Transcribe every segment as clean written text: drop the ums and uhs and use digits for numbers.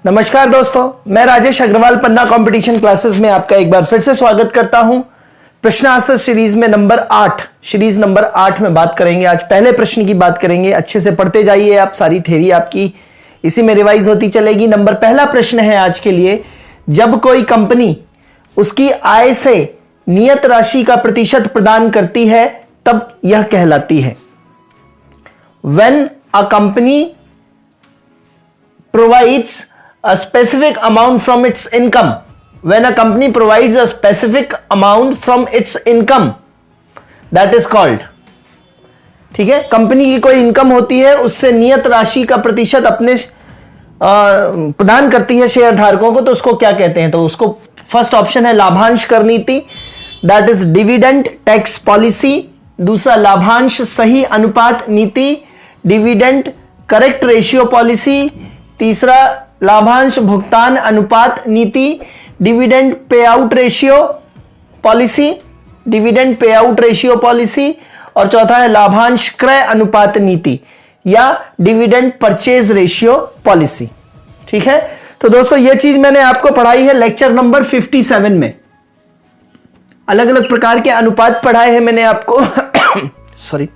नमस्कार दोस्तों, मैं राजेश अग्रवाल पन्ना कंपटीशन क्लासेस में आपका एक बार फिर से स्वागत करता हूं। प्रश्न आंसर सीरीज में सीरीज नंबर 8 में बात करेंगे। आज पहले प्रश्न की बात करेंगे। अच्छे से पढ़ते जाइए आप, सारी थ्योरी आपकी इसी में रिवाइज होती चलेगी। पहला प्रश्न है आज के लिए, जब कोई कंपनी उसकी आय से नियत राशि का प्रतिशत प्रदान करती है तब यह कहलाती है। When a company provides a specific amount from its income, when a company provides a specific amount from its income, that is called, ठीक है, कंपनी की कोई इनकम होती है, उससे नियत राशि का प्रतिशत अपने प्रदान करती है शेयर धारकों को, तो उसको क्या कहते हैं? तो उसको फर्स्ट ऑप्शन है लाभांश कर नीति, that is dividend tax policy. दूसरा लाभांश सही अनुपात नीति, डिविडेंड करेक्ट रेशियो पॉलिसी। तीसरा लाभांश भुगतान अनुपात नीति, dividend payout ratio policy, dividend payout ratio policy. और चौथा है लाभांश क्रय अनुपात नीति या डिविडेंड परचेज रेशियो पॉलिसी। ठीक है, तो दोस्तों ये चीज मैंने आपको पढ़ाई है लेक्चर नंबर 57 में। अलग अलग प्रकार के अनुपात पढ़ाए हैं मैंने आपको सॉरी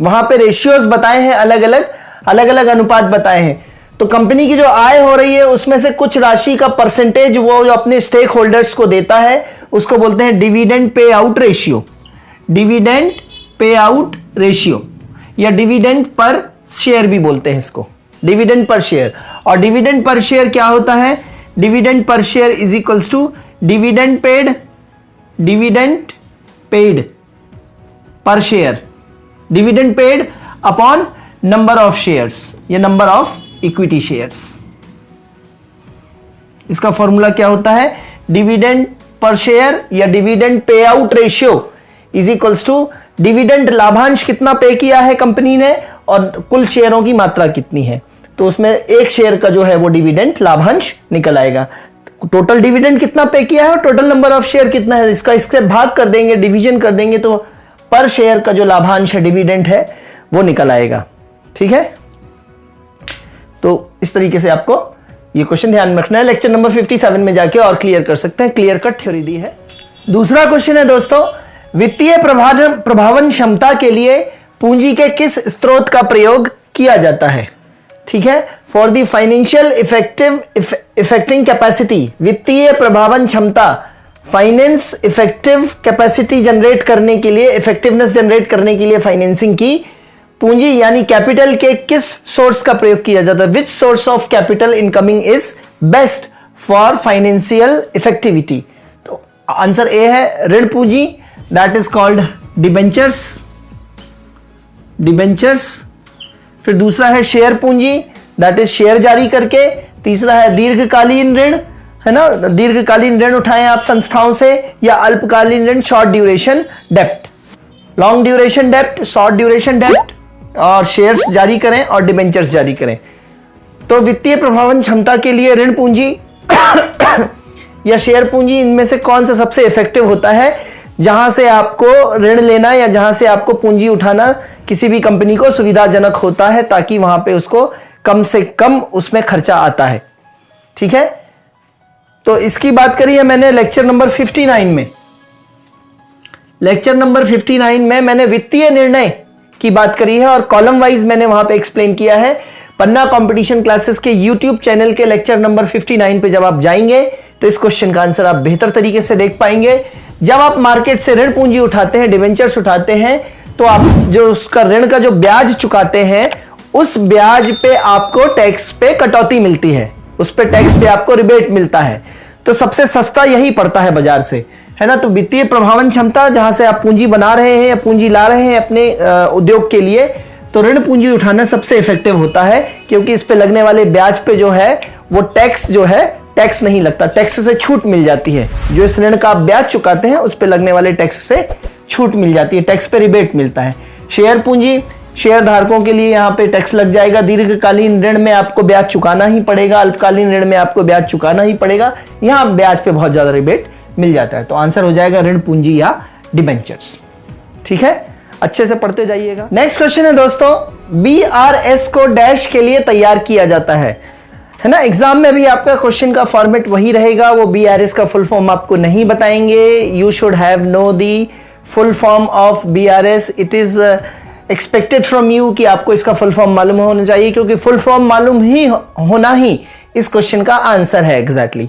वहां पे रेशियोज बताए हैं, अलग अलग अनुपात बताए हैं। तो कंपनी की जो आय हो रही है उसमें से कुछ राशि का परसेंटेज वो जो अपने स्टेक होल्डर्स को देता है उसको बोलते हैं dividend payout ratio, dividend payout ratio या डिविडेंड पर शेयर भी बोलते हैं इसको, डिविडेंड पर शेयर। और डिविडेंड पर शेयर क्या होता है? Dividend per share is equals to dividend paid per share, dividend paid upon number of shares या नंबर ऑफ इक्विटी शेयर्स। इसका फॉर्मूला क्या होता है? डिविडेंड पर शेयर या dividend payout ratio is equals to dividend लाभांश कितना पे किया है कंपनी ने और कुल शेयरों की मात्रा कितनी है, तो उसमें एक शेयर का जो है वो डिविडेंड लाभांश निकल आएगा। टोटल डिविडेंड कितना पे किया है और टोटल नंबर ऑफ शेयर कितना है, इसका इससे भाग कर देंगे, डिवीजन कर देंगे, तो पर शेयर का जो लाभांश है, डिविडेंड है, वो निकल आएगा। ठीक है, तो इस तरीके से आपको ये क्वेश्चन ध्यान में रखना है। लेक्चर नंबर 57 में जाके और क्लियर कर सकते हैं, क्लियर कट थ्योरी दी है। दूसरा क्वेश्चन है दोस्तों, वित्तीय प्रभावन क्षमता के लिए पूंजी के किस स्रोत का प्रयोग किया जाता है? ठीक है, for the financial effecting capacity, वित्तीय प्रभावन क्षमता, फाइनेंस इफेक्टिव कैपेसिटी जनरेट करने के लिए, इफेक्टिवनेस जनरेट करने के लिए फाइनेंसिंग की पूंजी यानी कैपिटल के किस सोर्स का प्रयोग किया जाता है? Which source of capital incoming is best for financial effectivity? तो आंसर ए है ऋण पूंजी, दैट इज कॉल्ड डिबेंचर्स। फिर दूसरा है शेयर पूंजी, दैट इज शेयर जारी करके। तीसरा है दीर्घकालीन ऋण, है ना, दीर्घकालीन ऋण उठाएं आप संस्थाओं से, या अल्पकालीन ऋण शॉर्ट ड्यूरेशन डेप्ट, लॉन्ग ड्यूरेशन डेप्ट, शॉर्ट ड्यूरेशन डेप्ट, और शेयर्स जारी करें और डिबेंचर्स जारी करें। तो वित्तीय प्रभावन क्षमता के लिए ऋण पूंजी या शेयर पूंजी, इनमें से कौन सा सबसे इफेक्टिव होता है? जहां से आपको ऋण लेना या जहां से आपको पूंजी उठाना किसी भी कंपनी को सुविधाजनक होता है, ताकि वहां पे उसको कम से कम उसमें खर्चा आता है। ठीक है, तो इसकी बात करी है मैंने लेक्चर नंबर 59 में। लेक्चर नंबर 59 में मैंने वित्तीय निर्णय की बात करी है और कॉलम वाइज मैंने वहां पे एक्सप्लेन किया है। पन्ना कंपटीशन क्लासेस के यूट्यूब चैनल के लेक्चर नंबर 59 पे जब आप जाएंगे तो इस क्वेश्चन का आंसर आप बेहतर तरीके से देख पाएंगे। जब आप मार्केट से ऋण पूंजी उठाते हैं, डिबेंचर्स उठाते हैं, तो आप जो उसका ऋण का जो ब्याज चुकाते हैं, उस ब्याज पे आपको टैक्स पे कटौती मिलती है, उस पे टैक्स पे आपको रिबेट मिलता है। तो सबसे सस्ता यही पड़ता है बाजार से, है ना। तो वित्तीय प्रभावन क्षमता, जहां से आप पूंजी बना रहे हैं या पूंजी ला रहे हैं अपने उद्योग के लिए, तो ऋण पूंजी उठाना सबसे इफेक्टिव होता है, क्योंकि इस पे लगने वाले ब्याज पे जो है वो टैक्स जो है, टैक्स नहीं लगता, टैक्स से छूट मिल जाती है। जो इस ऋण का आप ब्याज चुकाते हैं उस पे लगने वाले टैक्स से छूट मिल जाती है, टैक्स पे रिबेट मिलता है। शेयर पूंजी, शेयर धारकों के लिए यहाँ पे टैक्स लग जाएगा। दीर्घकालीन ऋण में आपको ब्याज चुकाना ही पड़ेगा, अल्पकालीन ऋण में आपको ब्याज चुकाना ही पड़ेगा, यहाँ ब्याज पे बहुत ज्यादा रिबेट मिल जाता है। तो आंसर हो जाएगा ऋण पूंजी या डिबेंचर्स। ठीक है, अच्छे से पढ़ते जाइएगा। नेक्स्ट क्वेश्चन है दोस्तों, BRS को डैश के लिए तैयार किया जाता है ना। एग्जाम में भी आपका क्वेश्चन का फॉर्मेट वही रहेगा, वो BRS का फुल फॉर्म आपको नहीं बताएंगे। You should have know the full form of BRS। It is expected from you कि आपको इसका फुल फॉर्म मालूम होना चाहिए, क्योंकि फुल फॉर्म मालूम ही होना ही इस क्वेश्चन का आंसर है एग्जैक्टली।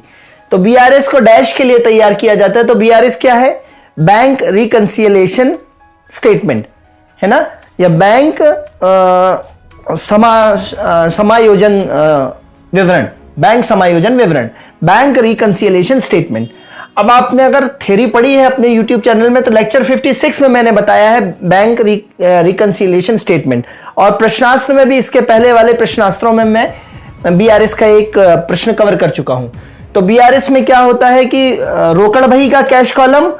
तो BRS को डैश के लिए तैयार किया जाता है। तो BRS क्या है? बैंक रिकंसिलिएशन स्टेटमेंट है ना, या बैंक समायोजन विवरण, बैंक समायोजन विवरण, बैंक रिकंसिलिएशन स्टेटमेंट। अब आपने अगर थ्योरी पढ़ी है अपने YouTube चैनल में, तो लेक्चर 56 में मैंने बताया है बैंक रिकंसिलिएशन स्टेटमेंट, और प्रश्नास्त्र में भी इसके पहले वाले प्रश्नास्त्रों में मैं BRS का एक प्रश्न कवर कर चुका हूं। तो BRS में क्या होता है कि रोकड़ बही का कैश कॉलम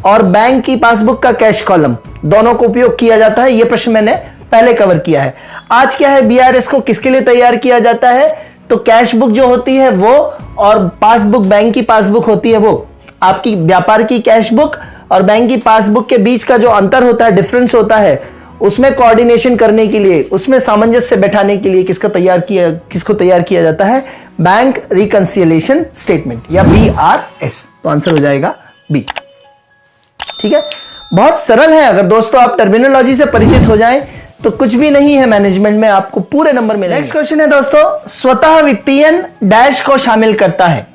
और बैंक की पासबुक का कैश कॉलम दोनों को उपयोग किया जाता है। यह प्रश्न मैंने पहले कवर किया है। आज क्या है, BRS को किसके लिए तैयार किया जाता है? तो कैश बुक जो होती है वो, और पासबुक, बैंक की पासबुक होती है वो, आपकी व्यापार की कैश बुक और बैंक की पासबुक के बीच का जो अंतर होता है, डिफरेंस होता है, उसमें कोऑर्डिनेशन करने के लिए, उसमें सामंजस्य बैठाने के लिए किसको तैयार किया जाता है? बैंक रिकंसिलिएशन स्टेटमेंट या BRS। तो आंसर हो जाएगा बी। ठीक है, बहुत सरल है। अगर दोस्तों आप टर्मिनोलॉजी से परिचित हो जाएं तो कुछ भी नहीं है मैनेजमेंट में, आपको पूरे नंबर मिलेंगे। नेक्स्ट क्वेश्चन है दोस्तों, स्वतः वित्तीयन डैश को शामिल करता है।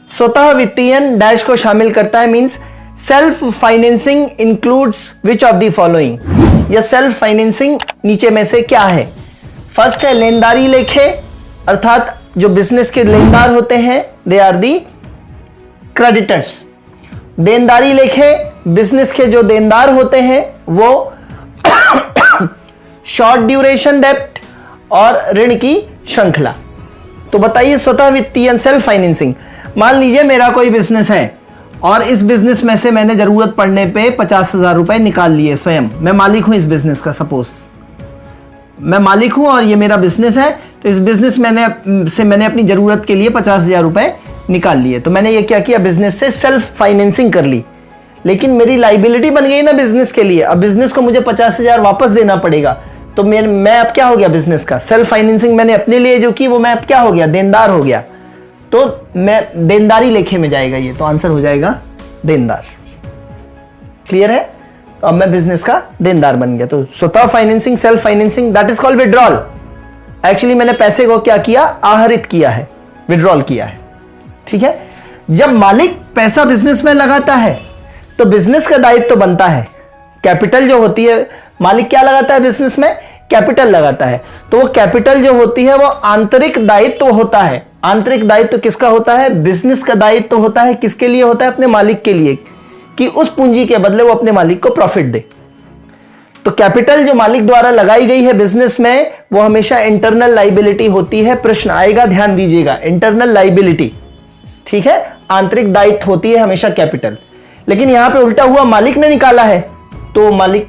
स्वतः वित्तीयन डैश को शामिल करता है means self financing includes which of the following. या सेल्फ फाइनेंसिंग नीचे में से क्या है? फर्स्ट है लेनदारी लेखे, अर्थात जो बिजनेस के लेनदार होते हैं दे आर दी क्रेडिटर्स। देनदारी लेखे, बिजनेस के जो देनदार होते हैं वो शॉर्ट ड्यूरेशन डेब्ट और ऋण की श्रृंखला। तो बताइए स्वतः वित्तीय सेल्फ फाइनेंसिंग। मान लीजिए मेरा कोई बिजनेस है और इस बिजनेस में से मैंने जरूरत पड़ने पे 50,000 रुपए निकाल लिए स्वयं। मैं मालिक हूं इस बिजनेस का, सपोज मैं मालिक हूं और ये मेरा बिजनेस है। तो इस बिजनेस मैंने अपनी जरूरत के लिए 50,000 रुपए निकाल लिए। तो मैंने ये क्या किया, बिजनेस से सेल्फ फाइनेंसिंग कर ली, लेकिन मेरी लाइबिलिटी बन गई ना बिजनेस के लिए। अब बिजनेस को मुझे 50,000 वापस देना पड़ेगा। तो मैं अब क्या हो गया, बिजनेस का सेल्फ फाइनेंसिंग मैंने अपने लिए जो की वो मैं अब क्या हो गया, देनदार हो गया। तो मैं देनदारी लेखे में जाएगा ये। तो आंसर हो जाएगा देनदार। क्लियर है? तो अब मैं बिजनेस का देनदार बन गया। तो स्वतः financing, self financing, that is called withdrawal. Actually मैंने पैसे को क्या किया, आहरित किया है, विड्रॉल किया है। ठीक है, जब मालिक पैसा बिजनेस में लगाता है तो बिजनेस का दायित्व तो बनता है, कैपिटल जो होती है, मालिक क्या लगाता है बिजनेस में, कैपिटल लगाता है। तो वो कैपिटल जो होती है वो आंतरिक दायित्व होता है। आंतरिक दायित्व किसका होता है, बिजनेस का दायित्व होता है। किसके लिए होता है, अपने मालिक के लिए, कि उस पूंजी के बदले वो अपने मालिक को प्रॉफिट दे। तो कैपिटल जो मालिक द्वारा लगाई गई है बिजनेस में वो हमेशा इंटरनल लाइबिलिटी होती है। प्रश्न आएगा, ध्यान दीजिएगा, इंटरनल लाइबिलिटी। ठीक है, आंतरिक दायित्व होती है हमेशा कैपिटल। लेकिन यहां पे उल्टा हुआ, मालिक ने निकाला है तो मालिक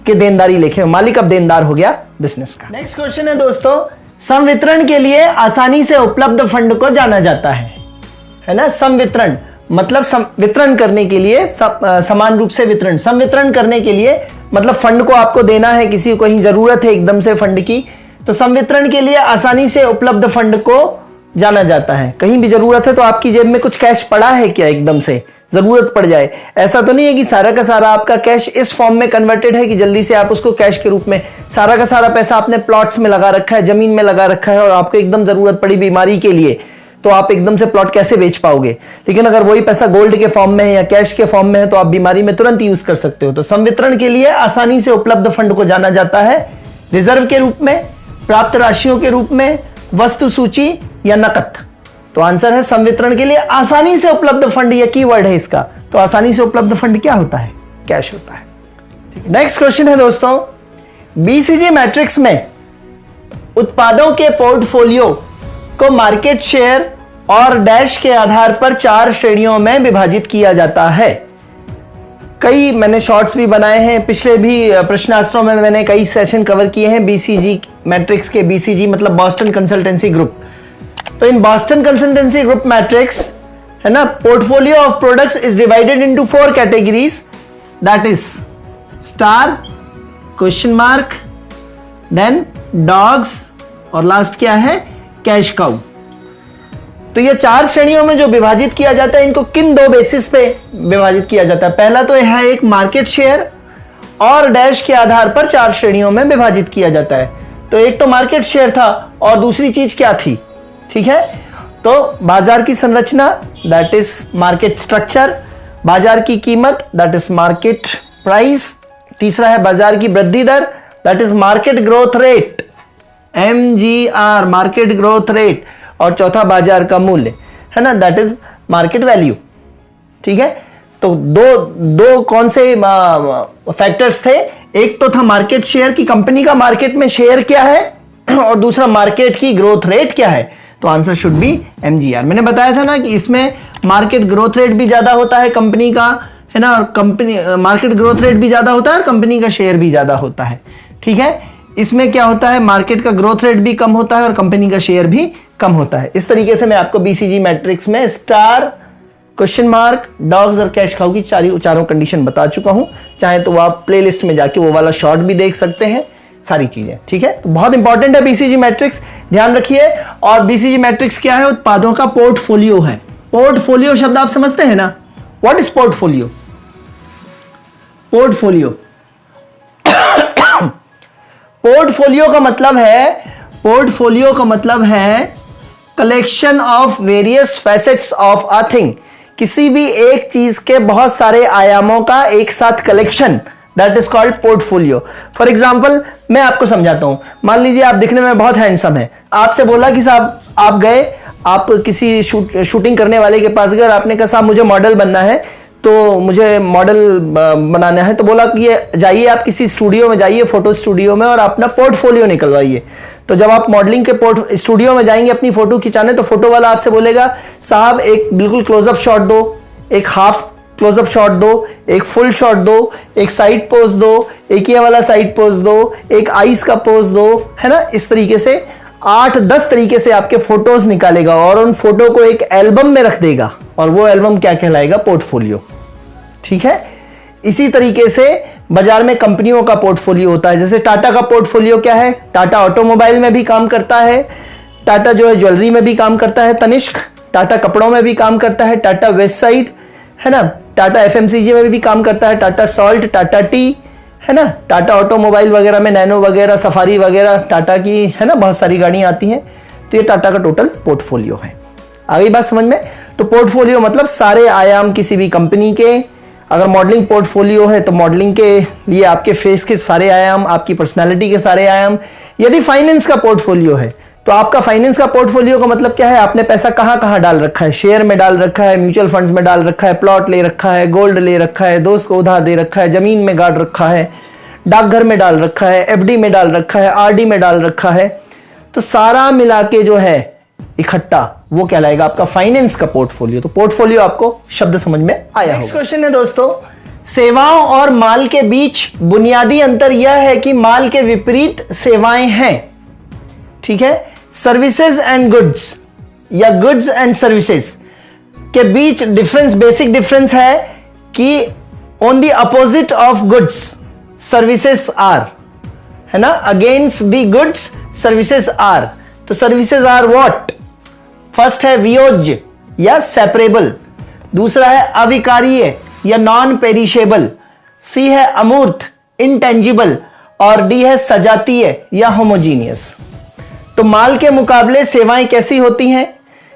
के देनदारी लेखे, मालिक अब देनदार हो गया बिजनेस का। नेक्स्ट क्वेश्चन है दोस्तों, संवितरण के लिए आसानी से उपलब्ध फंड को जाना जाता है ना। संवितरण मतलब वितरण करने के लिए, समान रूप से वितरण, संवितरण करने के लिए मतलब फंड को आपको देना है, किसी को कहीं जरूरत है एकदम से फंड की, तो संवितरण के लिए आसानी से उपलब्ध फंड को जाना जाता है। कहीं भी जरूरत है तो आपकी जेब में कुछ कैश पड़ा है क्या, एकदम से जरूरत पड़ जाए, ऐसा तो नहीं है कि सारा का सारा आपका कैश इस फॉर्म में कन्वर्टेड है कि जल्दी से आप उसको कैश के रूप में, सारा का सारा पैसा आपने प्लॉट्स में लगा रखा है, जमीन में लगा रखा है, और आपको एकदम जरूरत पड़ी बीमारी के लिए, तो आप एकदम से प्लॉट कैसे बेच पाओगे। लेकिन अगर वही पैसा गोल्ड के फॉर्म में है या कैश के फॉर्म में है तो आप बीमारी में तुरंत यूज कर सकते हो। तो संवितरण के लिए आसानी से उपलब्ध फंड को जाना जाता है रिजर्व के रूप में, प्राप्त राशियों के रूप में, वस्तु सूची या नकद। तो आंसर है संवितरण के लिए आसानी से उपलब्ध फंड, यह कीवर्ड है इसका। तो आसानी से उपलब्ध फंड क्या होता है, कैश होता है। नेक्स्ट क्वेश्चन है दोस्तों, बीसीजी मैट्रिक्स में उत्पादों के पोर्टफोलियो को मार्केट शेयर और डैश के आधार पर 4 श्रेणियों में विभाजित किया जाता है। कई मैंने शॉर्ट्स भी बनाए हैं, पिछले भी प्रश्नास्त्रों में मैंने कई सेशन कवर किए हैं बीसीजी मैट्रिक्स के। बीसीजी मतलब बॉस्टन कंसल्टेंसी ग्रुप। तो in Boston consultancy group matrix है ना, portfolio of products is divided into 4 categories, that is star, question mark, then dogs और लास्ट क्या है, कैश काउ। तो ये 4 श्रेणियों में जो विभाजित किया जाता है, इनको किन 2 बेसिस पे विभाजित किया जाता है? पहला तो यह है एक मार्केट शेयर और डैश के आधार पर 4 श्रेणियों में विभाजित किया जाता है। तो एक तो मार्केट शेयर था और दूसरी चीज क्या थी? ठीक है, तो बाजार की संरचना, दैट इज मार्केट स्ट्रक्चर, बाजार की कीमत, दैट इज मार्केट प्राइस, तीसरा है बाजार की वृद्धि दर, that is market growth rate, MGR, market growth rate, और चौथा बाजार का मूल्य, है ना, दैट इज मार्केट वैल्यू। ठीक है, तो दो कौन से फैक्टर्स थे? एक तो था मार्केट शेयर की कंपनी का मार्केट में शेयर क्या है, और दूसरा मार्केट की ग्रोथ रेट क्या है। तो आंसर शुड बी MGR। मैंने बताया था ना कि इसमें मार्केट ग्रोथ रेट भी ज्यादा होता है कंपनी का, है ना, और कंपनी मार्केट ग्रोथ रेट भी ज्यादा होता है और कंपनी का शेयर भी ज्यादा होता है। ठीक है, इसमें क्या होता है, मार्केट का ग्रोथ रेट भी कम होता है और कंपनी का शेयर भी कम होता है। इस तरीके से मैं आपको BCG मैट्रिक्स में स्टार, क्वेश्चन मार्क, डॉग्स और कैश काउ की चारों कंडीशन बता चुका हूं। चाहे तो आप प्लेलिस्ट में जाके वो वाला शॉर्ट भी देख सकते हैं, सारी चीजें। ठीक है, तो बहुत इंपॉर्टेंट है BCG मैट्रिक्स, ध्यान रखिए। और BCG मैट्रिक्स क्या है? उत्पादों का पोर्टफोलियो है। पोर्टफोलियो शब्द आप समझते हैं ना? What is portfolio? Portfolio portfolio का मतलब है collection of various facets of a thing. किसी भी एक चीज के बहुत सारे आयामों का एक साथ collection, that is called portfolio. For example मैं आपको समझाता हूं। मान लीजिए आप दिखने में बहुत हैंडसम है, आपसे बोला कि साहब आप गए, आप किसी शूटिंग करने वाले के पास गए, आपने कहा साहब मुझे मॉडल बनना है, तो मुझे मॉडल बनाना है। तो बोला कि जाइए आप किसी स्टूडियो में जाइए, फोटो स्टूडियो में, और अपना पोर्टफोलियो निकलवाइए। तो जब आप मॉडलिंग के स्टूडियो में जाएंगे अपनी फोटो खिंचाने, तो फोटो वाला आपसे बोलेगा साहब एक बिल्कुल क्लोजअप शॉट दो, एक हाफ क्लोजअप शॉट दो, एक फुल शॉट दो, एक साइड पोज दो, एक ये वाला साइड पोज दो, एक आईज का पोज दो, है ना। इस तरीके से 8-10 तरीके से आपके फोटोज निकालेगा और उन फोटो को एक एल्बम में रख देगा, और वो एल्बम क्या कहलाएगा? पोर्टफोलियो। ठीक है, इसी तरीके से बाजार में कंपनियों का पोर्टफोलियो होता है। जैसे टाटा का पोर्टफोलियो क्या है? टाटा ऑटोमोबाइल में भी काम करता है, टाटा जो है ज्वेलरी में भी काम करता है, तनिष्क टाटा कपड़ों में भी काम करता है, टाटा वेस्ट साइड, है ना, टाटा FMCG में भी काम करता है, टाटा सॉल्ट, टाटा टी, है ना, टाटा ऑटोमोबाइल वगैरह में नैनो वगैरह, सफारी वगैरह टाटा की, है ना, बहुत सारी गाड़ियां आती हैं। तो ये टाटा का टोटल पोर्टफोलियो है। आ गई बात समझ में? तो पोर्टफोलियो मतलब सारे आयाम किसी भी कंपनी के। अगर मॉडलिंग पोर्टफोलियो है तो मॉडलिंग के लिए आपके फेस के सारे आयाम, आपकी पर्सनालिटी के सारे आयाम। यदि फाइनेंस का पोर्टफोलियो है तो आपका फाइनेंस का पोर्टफोलियो का मतलब क्या है? आपने पैसा कहां कहां डाल रखा है? शेयर में डाल रखा है, म्यूचुअल फंड्स में डाल रखा है, प्लॉट ले रखा है, गोल्ड ले रखा है, दोस्त को उधार दे रखा है, जमीन में गाड़ रखा है, डाकघर में डाल रखा है, FD में डाल रखा है, RD में डाल रखा है। तो सारा मिला के जो है इकट्ठा, वो कहलाएगा आपका फाइनेंस का पोर्टफोलियो। तो पोर्टफोलियो आपको शब्द समझ में आया होगा। नेक्स्ट क्वेश्चन है दोस्तों, सेवाओं और माल के बीच बुनियादी अंतर यह है कि माल के विपरीत सेवाएं हैं। ठीक है, सर्विसेज एंड गुड्स या गुड्स एंड सर्विसेज के बीच डिफरेंस, बेसिक डिफरेंस है कि on the opposite of goods services are, है ना, against the goods services are. तो सर्विसेज आर व्हाट? फर्स्ट है वियोज्य या सेपरेबल, दूसरा है अविकारीय या नॉन पेरिशेबल, सी है अमूर्त इंटेंजिबल, और डी है सजातीय या होमोजीनियस। तो माल के मुकाबले सेवाएं कैसी होती हैं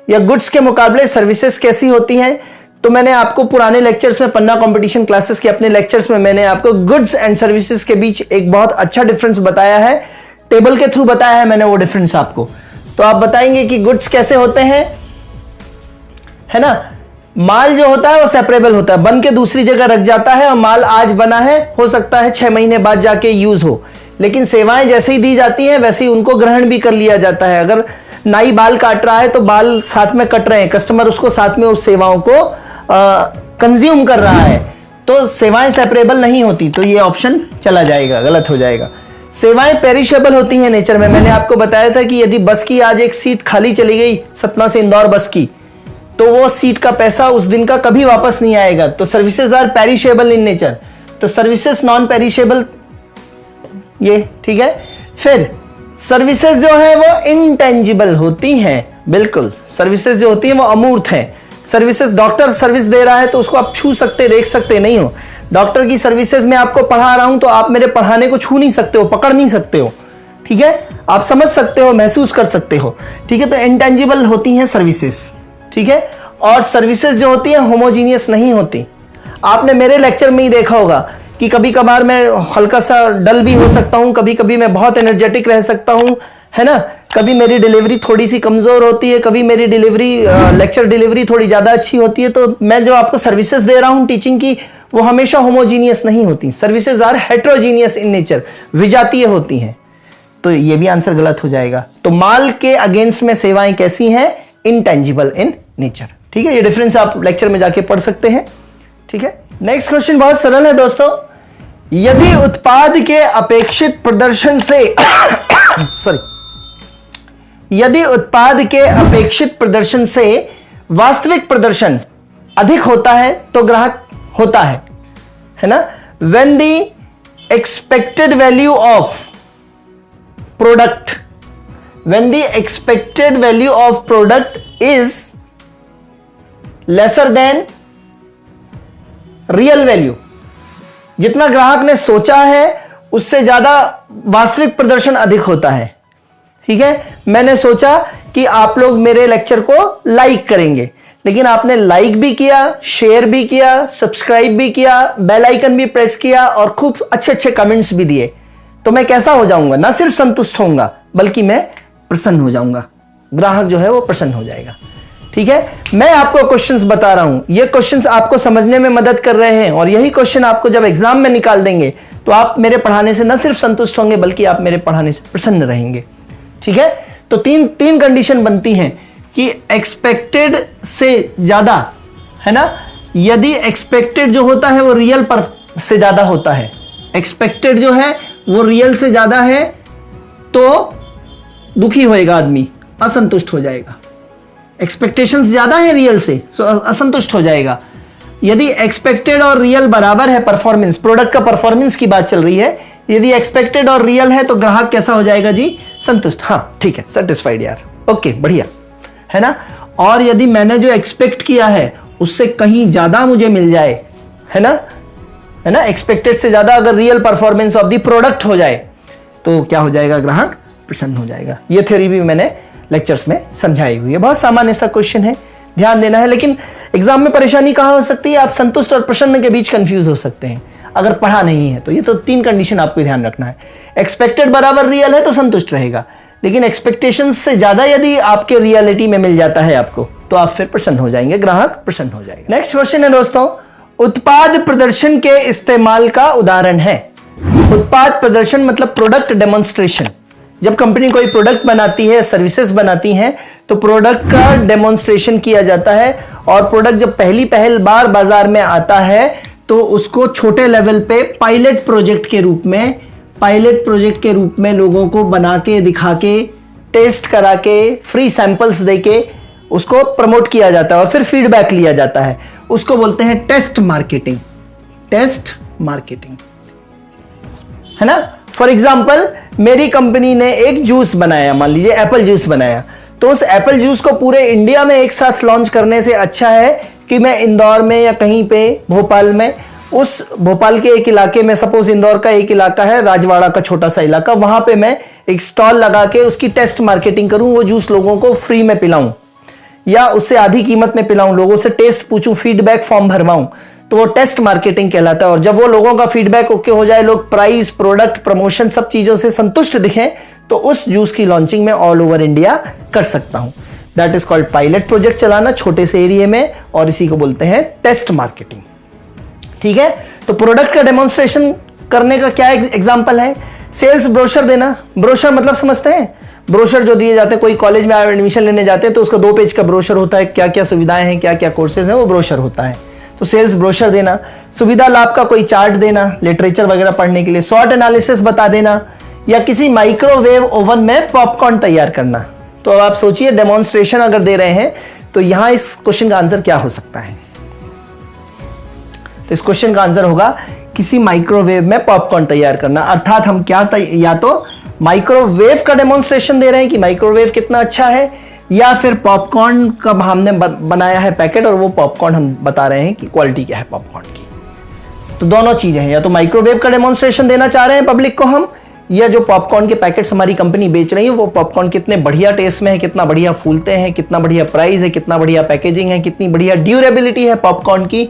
या गुड्स के मुकाबले सर्विसेज कैसी होती हैं? तो मैंने आपको पुराने लेक्चर्स में, पन्ना कंपटीशन क्लासेस के अपने लेक्चर्स में मैंने आपको गुड्स एंड सर्विसेज के बीच एक बहुत अच्छा डिफरेंस बताया है, टेबल के थ्रू बताया है मैंने वो डिफरेंस आपको। तो आप बताएंगे कि गुड्स कैसे होते हैं, है ना। माल जो होता है वो सेपरेबल होता है, बन के दूसरी जगह रख जाता है, और माल आज बना है, हो सकता है 6 महीने बाद जाके यूज हो। लेकिन सेवाएं जैसे ही दी जाती हैं वैसे ही उनको ग्रहण भी कर लिया जाता है। अगर नाई बाल काट रहा है तो बाल साथ में कट रहे हैं, कस्टमर उसको साथ में उस सेवाओं को कंज्यूम कर रहा है, तो सेवाएं सेपरेबल नहीं होती। तो ये ऑप्शन चला जाएगा, गलत हो जाएगा। सेवाएं पेरिशेबल होती हैं नेचर में। मैंने आपको बताया था कि यदि बस की आज एक सीट खाली चली गई, सतना से इंदौर बस की, तो वो सीट का पैसा उस दिन का कभी वापस नहीं आएगा। तो services are perishable in nature. तो सर्विसेज नॉन पेरिशेबल ये ठीक है। फिर सर्विसेज जो है वो इंटेंजिबल होती हैं, बिल्कुल सर्विसेज जो होती हैं वो अमूर्त हैं। सर्विसेज, डॉक्टर सर्विस दे रहा है तो उसको आप छू सकते देख सकते नहीं हो। डॉक्टर की सर्विसेज में आपको पढ़ा रहा हूं तो आप मेरे पढ़ाने को छू नहीं सकते हो, पकड़ नहीं सकते हो, ठीक है, आप समझ सकते हो, महसूस कर सकते हो, ठीक है। तो इंटेंजिबल होती हैं सर्विसेज, ठीक है। और सर्विसेज जो होती हैं होमोजीनियस नहीं होती। आपने मेरे लेक्चर में ही देखा होगा कि कभी कभार मैं हल्का सा डल भी हो सकता हूं, कभी कभी मैं बहुत एनर्जेटिक रह सकता हूं, है ना। कभी मेरी डिलीवरी थोड़ी सी कमजोर होती है, कभी मेरी डिलीवरी लेक्चर डिलीवरी थोड़ी ज्यादा अच्छी होती है। तो मैं जो आपको सर्विसेज दे रहा हूं टीचिंग की, वो हमेशा होमोजीनियस नहीं होती। Services are heterogeneous in nature, विजातीय होती हैं। तो ये भी आंसर गलत हो जाएगा। तो माल के अगेंस्ट में सेवाएं कैसी हैं? इंटेंजिबल इन नेचर, ठीक है। ये डिफरेंस आप लेक्चर में जाके पढ़ सकते हैं, ठीक है। नेक्स्ट क्वेश्चन बहुत सरल है दोस्तों। यदि उत्पाद के अपेक्षित प्रदर्शन से सॉरी, यदि उत्पाद के अपेक्षित प्रदर्शन से वास्तविक प्रदर्शन अधिक होता है तो ग्राहक होता है ना। When the expected value of product, when the expected value of product is lesser than real value, जितना ग्राहक ने सोचा है उससे ज्यादा वास्तविक प्रदर्शन अधिक होता है, ठीक है। मैंने सोचा कि आप लोग मेरे लेक्चर को लाइक करेंगे, लेकिन आपने लाइक भी किया, शेयर भी किया, सब्सक्राइब भी किया, बेल आइकन भी प्रेस किया और खूब अच्छे अच्छे कमेंट्स भी दिए, तो मैं कैसा हो जाऊंगा? ना सिर्फ संतुष्ट होऊंगा बल्कि मैं प्रसन्न हो जाऊंगा। ग्राहक जो है वो प्रसन्न हो जाएगा, ठीक है। मैं आपको क्वेश्चंस बता रहा हूं, ये क्वेश्चंस आपको समझने में मदद कर रहे हैं, और यही क्वेश्चन आपको जब एग्जाम में निकाल देंगे तो आप मेरे पढ़ाने से न सिर्फ संतुष्ट होंगे बल्कि आप मेरे पढ़ाने से प्रसन्न रहेंगे, ठीक है। तो तीन कंडीशन बनती हैं कि एक्सपेक्टेड से ज्यादा, है ना। यदि एक्सपेक्टेड जो होता है वो रियल पर से ज्यादा होता है, एक्सपेक्टेड जो है वो रियल से ज्यादा है तो दुखी होएगा आदमी, असंतुष्ट हो जाएगा। एक्सपेक्टेशंस ज्यादा है रियल से सो असंतुष्ट हो जाएगा। यदि एक्सपेक्टेड और रियल बराबर है, परफॉर्मेंस, प्रोडक्ट का परफॉर्मेंस की बात चल रही है, यदि एक्सपेक्टेड और रियल है तो ग्राहक कैसा हो जाएगा जी? संतुष्ट, हाँ ठीक है, सेटिस्फाइड यार, ओके बढ़िया, है ना। और यदि मैंने जो एक्सपेक्ट किया है उससे कहीं ज्यादा मुझे मिल जाए, है ना, एक्सपेक्टेड से ज्यादा अगर real performance of the product हो जाए तो क्या हो जाएगा? ग्राहक प्रसन्न हो जाएगा। ये थ्योरी भी मैंने लेक्चर्स में समझाई हुई है। बहुत सामान्य सा क्वेश्चन है, ध्यान देना है। लेकिन एग्जाम में परेशानी कहां हो सकती है? आप संतुष्ट और प्रसन्न के बीच कंफ्यूज हो सकते हैं अगर पढ़ा नहीं है तो। ये तो 3 कंडीशन आपको ध्यान रखना है। एक्सपेक्टेड बराबर रियल है तो संतुष्ट रहेगा, लेकिन एक्सपेक्टेशंस से ज्यादा यदि आपके रियलिटी में मिल जाता है आपको तो आप फिर प्रसन्न हो जाएंगे, ग्राहक प्रसन्न हो जाएगा। नेक्स्ट क्वेश्चन है दोस्तों, उत्पाद प्रदर्शन के इस्तेमाल का उदाहरण है। उत्पाद प्रदर्शन मतलब प्रोडक्ट डेमोन्स्ट्रेशन। जब कंपनी कोई प्रोडक्ट बनाती है, सर्विसेज बनाती हैं, तो प्रोडक्ट का डेमोन्स्ट्रेशन किया जाता है। और प्रोडक्ट जब पहल बार बाजार में आता है तो उसको छोटे लेवल पे पायलट प्रोजेक्ट के रूप में लोगों को बना के, दिखा के, टेस्ट करा के, फ्री सैंपल्स दे के उसको प्रमोट किया जाता है और फिर फीडबैक लिया जाता है। उसको बोलते हैं टेस्ट मार्केटिंग। टेस्ट मार्केटिंग, है ना। फॉर एग्जाम्पल, मेरी कंपनी ने एक जूस बनाया, मान लीजिए एप्पल जूस बनाया, तो उस एप्पल जूस को पूरे इंडिया में एक साथ लॉन्च करने से अच्छा है कि मैं इंदौर में या कहीं पे भोपाल में, उस भोपाल के एक इलाके में, सपोज इंदौर का एक इलाका है, राजवाड़ा का छोटा सा इलाका, वहां पे मैं एक स्टॉल लगा के उसकी टेस्ट मार्केटिंग करूं, वो जूस लोगों को फ्री में पिलाऊं या उससे आधी कीमत में पिलाऊं, लोगों से टेस्ट पूछूं, फीडबैक फॉर्म भरवाऊं, तो वो टेस्ट मार्केटिंग कहलाता है। और जब वो लोगों का फीडबैक ओके हो जाए, लोग प्राइस, प्रोडक्ट, प्रमोशन सब चीजों से संतुष्ट दिखें, तो उस जूस की लॉन्चिंग में ऑल ओवर इंडिया कर सकता हूं। That is called pilot project चलाना छोटे से एरिया में, और इसी को बोलते हैं टेस्ट मार्केटिंग, ठीक है। तो प्रोडक्ट का डेमोन्स्ट्रेशन करने का क्या एग्जांपल है? सेल्स ब्रोशर देना। ब्रोशर मतलब समझते हैं? ब्रोशर जो दिए जाते हैं, कोई कॉलेज में एडमिशन लेने जाते हैं तो उसका 2 पेज का ब्रोशर होता है, क्या क्या सुविधाएं हैं, क्या क्या कोर्सेज हैं, वो ब्रोशर होता है। तो सेल्स ब्रोशर देना, सुविधा लाभ का कोई चार्ट देना, लिटरेचर वगैरह पढ़ने के लिए, शॉर्ट एनालिसिस बता देना, या किसी माइक्रोवेव ओवन में पॉपकॉर्न तैयार करना। तो अब आप सोचिए, डेमोन्स्ट्रेशन अगर दे रहे हैं तो यहां इस क्वेश्चन का आंसर क्या हो सकता है? तो इस क्वेश्चन का आंसर होगा किसी माइक्रोवेव में पॉपकॉर्न तैयार करना। अर्थात हम क्या या तो माइक्रोवेव का डेमोन्स्ट्रेशन दे रहे हैं कि माइक्रोवेव कितना अच्छा है, या फिर पॉपकॉर्न का हमने बनाया है पैकेट और वो पॉपकॉर्न हम बता रहे हैं कि क्वालिटी क्या है पॉपकॉर्न की। तो दोनों चीजें हैं, या तो माइक्रोवेव का डेमोन्स्ट्रेशन देना चाह रहे हैं पब्लिक को हम, या जो पॉपकॉर्न के पैकेट्स हमारी कंपनी बेच रही है वो पॉपकॉर्न कितने बढ़िया टेस्ट में है, कितना बढ़िया फूलते हैं, कितना बढ़िया प्राइस है, कितना बढ़िया पैकेजिंग है, कितनी बढ़िया ड्यूरेबिलिटी है पॉपकॉर्न की,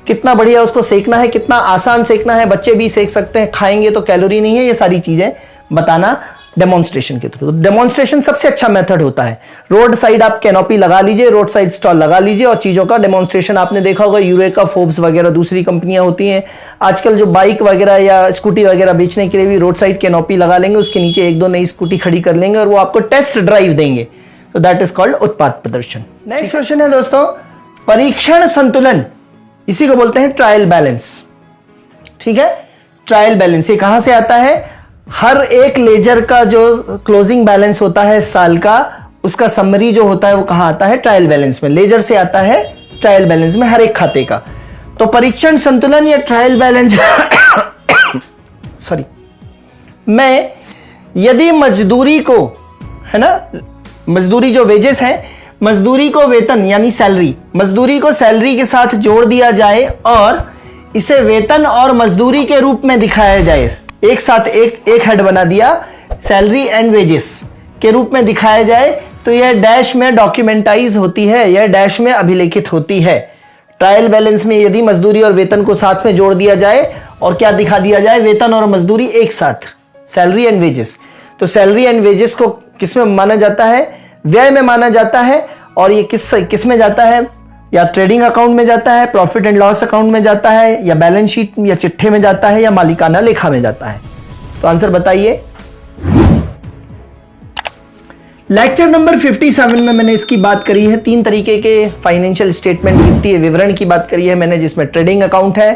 कितना बढ़िया उसको सेकना है, कितना आसान सेकना है, बच्चे भी सेक सकते हैं, खाएंगे तो कैलोरी नहीं है, ये सारी चीजें बताना डेमोन्स्ट्रेशन के थ्रू। डेमोन्स्ट्रेशन सबसे अच्छा मेथड होता है। रोड साइड आप कैनोपी लगा लीजिए, रोड साइड स्टॉल लगा लीजिए और चीजों का डेमोन्स्ट्रेशन आपने देखा होगा, यूरेका, फोर्ब्स वगैरह दूसरी कंपनियां होती हैं आजकल जो बाइक वगैरह या स्कूटी वगैरह बेचने के लिए भी रोड साइड कैनोपी लगा लेंगे, उसके नीचे एक दो नई स्कूटी खड़ी कर लेंगे और वो आपको टेस्ट ड्राइव देंगे। तो दैट इज कॉल्ड उत्पाद प्रदर्शन। नेक्स्ट क्वेश्चन है दोस्तों, परीक्षण संतुलन, इसी को बोलते हैं ट्रायल बैलेंस। ठीक है, ट्रायल बैलेंस ये कहां से आता है? हर एक लेजर का जो क्लोजिंग बैलेंस होता है साल का, उसका समरी जो होता है वो कहां आता है? ट्रायल बैलेंस में। लेजर से आता है ट्रायल बैलेंस में हर एक खाते का। तो परीक्षण संतुलन या ट्रायल बैलेंस सॉरी, मैं यदि मजदूरी को, है ना, मजदूरी जो वेजेस है, मजदूरी को वेतन यानी सैलरी, मजदूरी को सैलरी के साथ जोड़ दिया जाए और इसे वेतन और मजदूरी के रूप में दिखाया जाए, एक साथ एक हेड बना दिया, सैलरी एंड वेजेस के रूप में दिखाया जाए, तो यह डैश में डॉक्यूमेंटाइज होती है, यह डैश में अभिलेखित होती है। ट्रायल बैलेंस में यदि मजदूरी और वेतन को साथ में जोड़ दिया जाए और क्या दिखा दिया जाए? वेतन और मजदूरी एक साथ, सैलरी एंड वेजेस। तो सैलरी एंड वेजेस को किस में माना जाता है? व्यय में माना जाता है। और ये किस में जाता है? या ट्रेडिंग अकाउंट में जाता है, प्रॉफिट एंड लॉस अकाउंट में जाता है, या बैलेंस शीट या चिट्ठे में जाता है, या मालिकाना लेखा में जाता है? तो आंसर बताइए। लेक्चर नंबर 57 में मैंने इसकी बात करी है, तीन तरीके के फाइनेंशियल स्टेटमेंट, वित्तीय विवरण की बात करी है मैंने, जिसमें ट्रेडिंग अकाउंट है,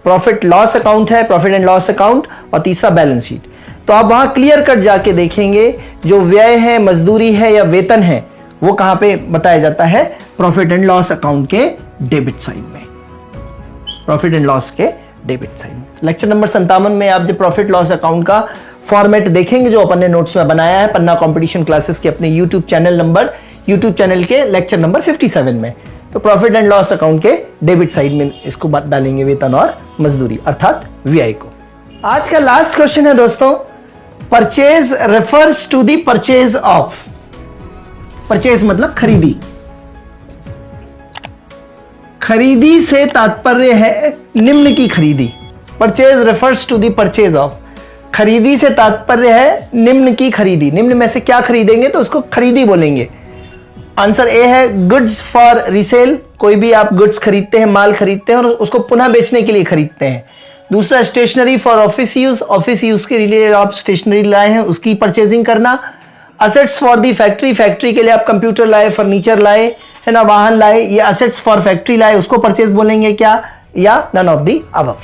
प्रॉफिट लॉस अकाउंट है, प्रॉफिट एंड लॉस अकाउंट, और तीसरा बैलेंस शीट। तो आप वहां क्लियर कट जाके देखेंगे, जो व्यय है, मजदूरी है या वेतन है, वो कहां पे बताया जाता है? प्रॉफिट एंड लॉस अकाउंट के डेबिट साइड में, प्रॉफिट एंड लॉस के डेबिट साइड में। लेक्चर नंबर 57 में आप जो प्रॉफिट लॉस अकाउंट का फॉर्मेट देखेंगे जो अपन ने नोट्स में बनाया है पन्ना कंपटीशन क्लासेस के अपने यूट्यूब चैनल के लेक्चर नंबर 57 में, तो प्रॉफिट एंड लॉस अकाउंट के डेबिट साइड में इसको डालेंगे, वेतन और मजदूरी अर्थात व्यय को। आज का लास्ट क्वेश्चन है दोस्तों, purchase refers to the purchase of. Purchase मतलब खरीदी, खरीदी से तात्पर्य है निम्न की खरीदी। Purchase refers to the purchase of, खरीदी से तात्पर्य है निम्न की खरीदी। निम्न में से क्या खरीदेंगे तो उसको खरीदी बोलेंगे। आंसर ए है गुड्स फॉर रीसेल, कोई भी आप गुड्स खरीदते हैं, माल खरीदते हैं और उसको पुनः बेचने के लिए खरीदते हैं। दूसरा stationery for office use, office use के लिए आप स्टेशनरी लाए हैं उसकी परचेजिंग करना। Assets for the factory, factory के लिए आप कंप्यूटर लाए, फर्नीचर लाए, है ना, वाहन लाए, ये असेट्स फॉर फैक्ट्री लाए, उसको परचेज बोलेंगे क्या? या नन ऑफ दी अबव।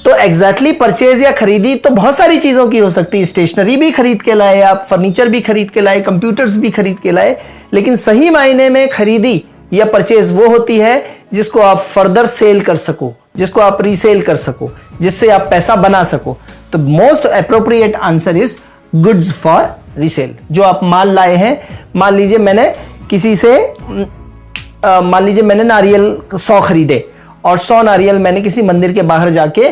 तो एग्जैक्टली परचेज या खरीदी तो बहुत सारी चीजों की हो सकती है। स्टेशनरी भी खरीद के लाए आप, फर्नीचर भी खरीद के लाए, कंप्यूटर्स भी खरीद के लाए, लेकिन सही मायने में खरीदी या परचेज वो होती है जिसको आप फर्दर सेल कर सको, जिसको आप रीसेल कर सको, जिससे आप पैसा बना सको। तो most appropriate answer is goods for resale. जो आप माल लाए हैं, मान लीजिए मैंने किसी से मान लीजिए मैंने नारियल 100 खरीदे और 100 नारियल मैंने किसी मंदिर के बाहर जाके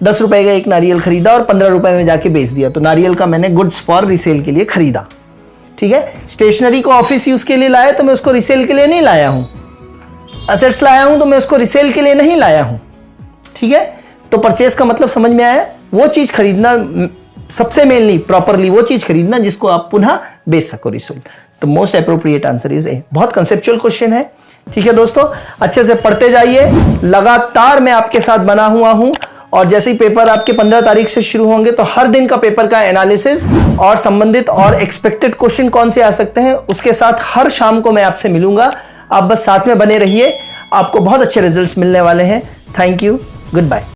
10 रुपए का एक नारियल खरीदा और 15 रुपए में जाके बेच दिया, तो नारियल का मैंने गुड्स फॉर रीसेल के लिए खरीदा। ठीक है, स्टेशनरी को ऑफिस यूज के लिए लाया तो मैं उसको रीसेल के लिए नहीं लाया हूं। असेट्स लाया हूं तो मैं उसको रीसेल के लिए नहीं लाया हूं। ठीक है, तो परचेज का मतलब समझ में आया? वो चीज खरीदना, सबसे मेनली प्रॉपरली वो चीज खरीदना जिसको आप पुनः बेच सको, रीसेल। तो most appropriate answer is a. बहुत कंसेप्चुअल क्वेश्चन है। ठीक है दोस्तों, अच्छे से पढ़ते जाइए, लगातार मैं आपके साथ बना हुआ हूं और जैसे ही पेपर आपके 15 तारीख से शुरू होंगे तो हर दिन का पेपर का एनालिसिस और संबंधित और एक्सपेक्टेड क्वेश्चन कौन से आ सकते हैं उसके साथ हर शाम को मैं आपसे मिलूंगा। आप बस साथ में बने रहिए, आपको बहुत अच्छे रिजल्ट्स मिलने वाले हैं। Thank you, good bye.